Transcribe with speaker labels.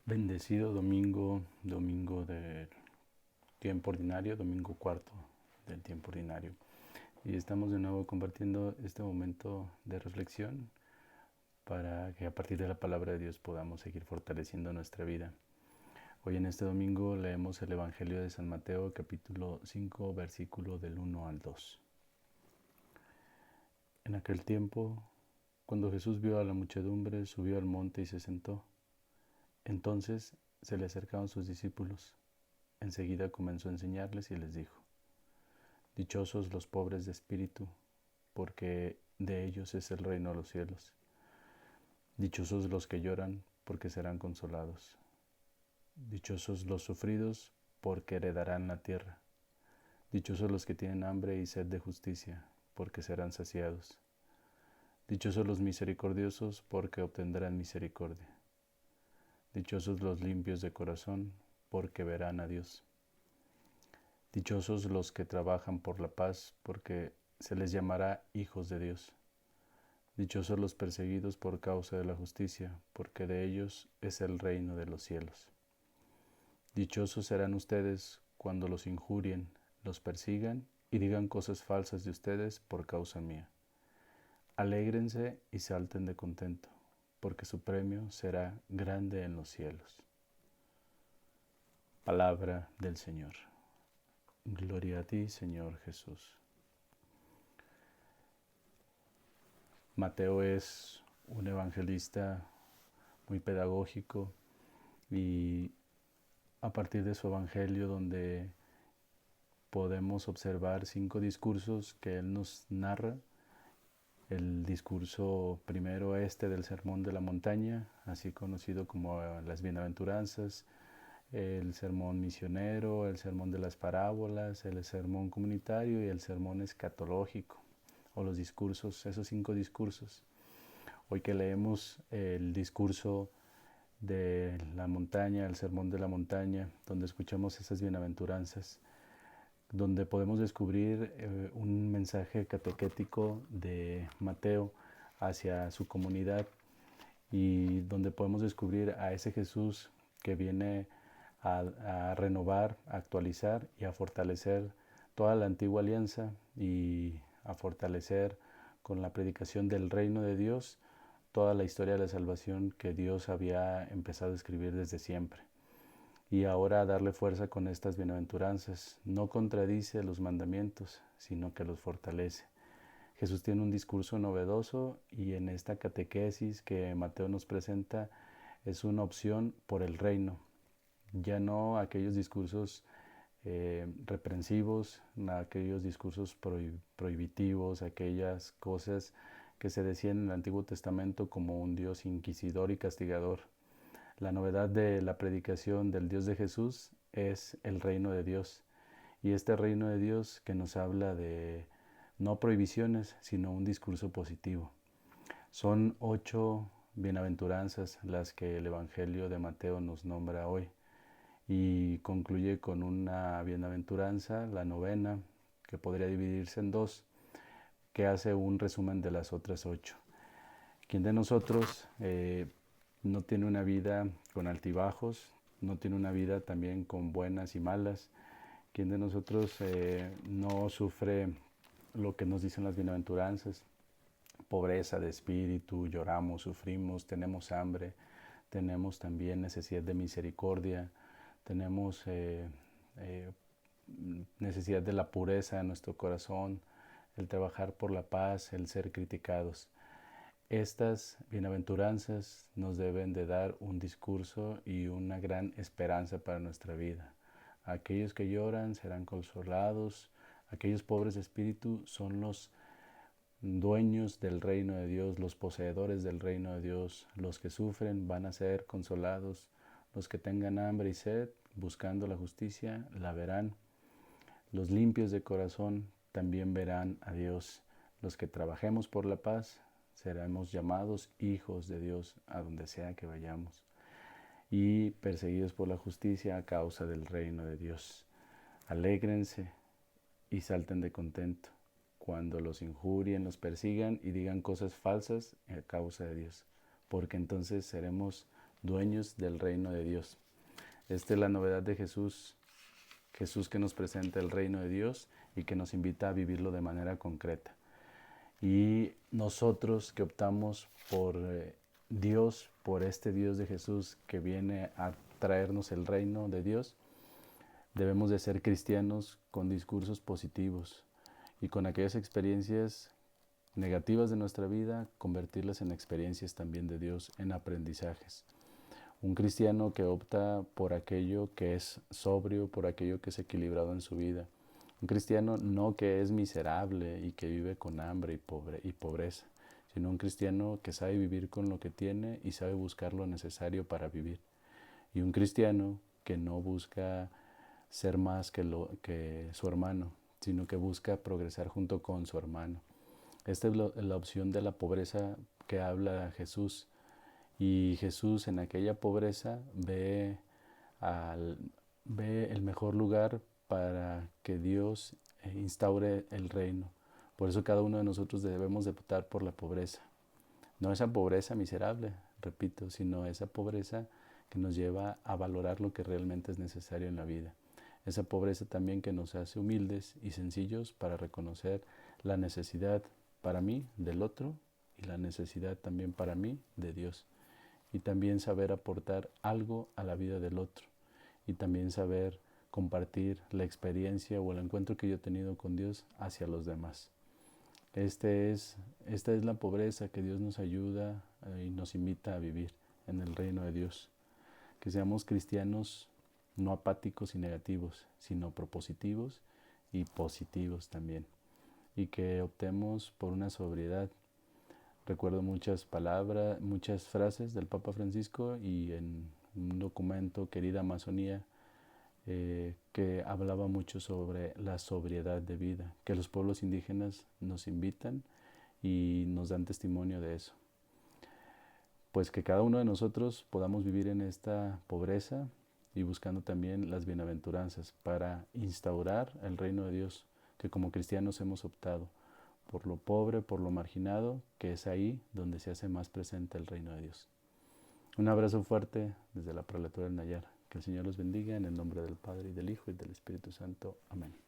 Speaker 1: Bendecido domingo, domingo del tiempo ordinario, domingo cuarto del tiempo ordinario. Y estamos de nuevo compartiendo este momento de reflexión para que a partir de la palabra de Dios podamos seguir fortaleciendo nuestra vida. Hoy en este domingo leemos el Evangelio de San Mateo, capítulo 5, versículo del 1 al 2. En aquel tiempo, cuando Jesús vio a la muchedumbre, subió al monte y se sentó. Entonces se le acercaron sus discípulos. Enseguida comenzó a enseñarles y les dijo: Dichosos los pobres de espíritu, porque de ellos es el reino de los cielos. Dichosos los que lloran, porque serán consolados. Dichosos los sufridos, porque heredarán la tierra. Dichosos los que tienen hambre y sed de justicia, porque serán saciados. Dichosos los misericordiosos, porque obtendrán misericordia. Dichosos los limpios de corazón, porque verán a Dios. Dichosos los que trabajan por la paz, porque se les llamará hijos de Dios. Dichosos los perseguidos por causa de la justicia, porque de ellos es el reino de los cielos. Dichosos serán ustedes cuando los injurien, los persigan y digan cosas falsas de ustedes por causa mía. Alégrense y salten de contento, porque su premio será grande en los cielos. Palabra del Señor. Gloria a ti, Señor Jesús. Mateo es un evangelista muy pedagógico y a partir de su evangelio donde podemos observar 5 discursos que él nos narra. El discurso primero del Sermón de la Montaña, así conocido como las Bienaventuranzas, el sermón misionero, el sermón de las parábolas, el sermón comunitario y el sermón escatológico, o los discursos, esos 5 discursos. Hoy que leemos el discurso de la montaña, el sermón de la montaña, donde escuchamos esas bienaventuranzas, donde podemos descubrir un mensaje catequético de Mateo hacia su comunidad y donde podemos descubrir a ese Jesús que viene a renovar, a actualizar y a fortalecer toda la antigua alianza y a fortalecer con la predicación del reino de Dios toda la historia de la salvación que Dios había empezado a escribir desde siempre. Y ahora a darle fuerza con estas bienaventuranzas. No contradice los mandamientos, sino que los fortalece. Jesús tiene un discurso novedoso y en esta catequesis que Mateo nos presenta es una opción por el reino. Ya no aquellos discursos reprensivos, aquellos discursos prohibitivos, aquellas cosas que se decían en el Antiguo Testamento como un Dios inquisidor y castigador. La novedad de la predicación del Dios de Jesús es el reino de Dios. Y este reino de Dios que nos habla de no prohibiciones, sino un discurso positivo. Son 8 bienaventuranzas las que el Evangelio de Mateo nos nombra hoy. Y concluye con una bienaventuranza, la novena, que podría dividirse en 2, que hace un resumen de las otras 8. ¿Quién de nosotros no tiene una vida con altibajos, no tiene una vida también con buenas y malas? ¿Quién de nosotros no sufre lo que nos dicen las bienaventuranzas? Pobreza de espíritu, lloramos, sufrimos, tenemos hambre, tenemos también necesidad de misericordia, tenemos necesidad de la pureza en nuestro corazón, el trabajar por la paz, el ser criticados. Estas bienaventuranzas nos deben de dar un discurso y una gran esperanza para nuestra vida. Aquellos que lloran serán consolados, aquellos pobres de espíritu son los dueños del reino de Dios, los poseedores del reino de Dios. Los que sufren van a ser consolados, los que tengan hambre y sed buscando la justicia la verán. Los limpios de corazón también verán a Dios. Los que trabajemos por la paz seremos llamados hijos de Dios a donde sea que vayamos, y perseguidos por la justicia a causa del reino de Dios. Alégrense y salten de contento cuando los injurien, los persigan y digan cosas falsas a causa de Dios, porque entonces seremos dueños del reino de Dios. Esta es la novedad de Jesús, Jesús que nos presenta el reino de Dios y que nos invita a vivirlo de manera concreta. Y nosotros que optamos por Dios, por este Dios de Jesús que viene a traernos el reino de Dios, debemos de ser cristianos con discursos positivos y con aquellas experiencias negativas de nuestra vida, convertirlas en experiencias también de Dios, en aprendizajes. Un cristiano que opta por aquello que es sobrio, por aquello que es equilibrado en su vida. Un cristiano no que es miserable y que vive con hambre y pobreza, sino un cristiano que sabe vivir con lo que tiene y sabe buscar lo necesario para vivir. Y un cristiano que no busca ser más que su hermano, sino que busca progresar junto con su hermano. Esta es la opción de la pobreza que habla Jesús. Y Jesús en aquella pobreza ve el mejor lugar para que Dios instaure el reino. Por eso cada uno de nosotros debemos de optar por la pobreza. No esa pobreza miserable, repito, sino esa pobreza que nos lleva a valorar lo que realmente es necesario en la vida. Esa pobreza también que nos hace humildes y sencillos para reconocer la necesidad para mí del otro y la necesidad también para mí de Dios. Y también saber aportar algo a la vida del otro. Y también saber compartir la experiencia o el encuentro que yo he tenido con Dios hacia los demás. Esta es la pobreza que Dios nos ayuda y nos invita a vivir en el reino de Dios. Que seamos cristianos no apáticos y negativos, sino propositivos y positivos también. Y que optemos por una sobriedad. Recuerdo muchas palabras, muchas frases del Papa Francisco y en un documento, Querida Amazonía, que hablaba mucho sobre la sobriedad de vida, que los pueblos indígenas nos invitan y nos dan testimonio de eso. Pues que cada uno de nosotros podamos vivir en esta pobreza y buscando también las bienaventuranzas para instaurar el reino de Dios, que como cristianos hemos optado por lo pobre, por lo marginado, que es ahí donde se hace más presente el reino de Dios. Un abrazo fuerte desde la Prelatura del Nayar. Que el Señor los bendiga en el nombre del Padre, y del Hijo, y del Espíritu Santo. Amén.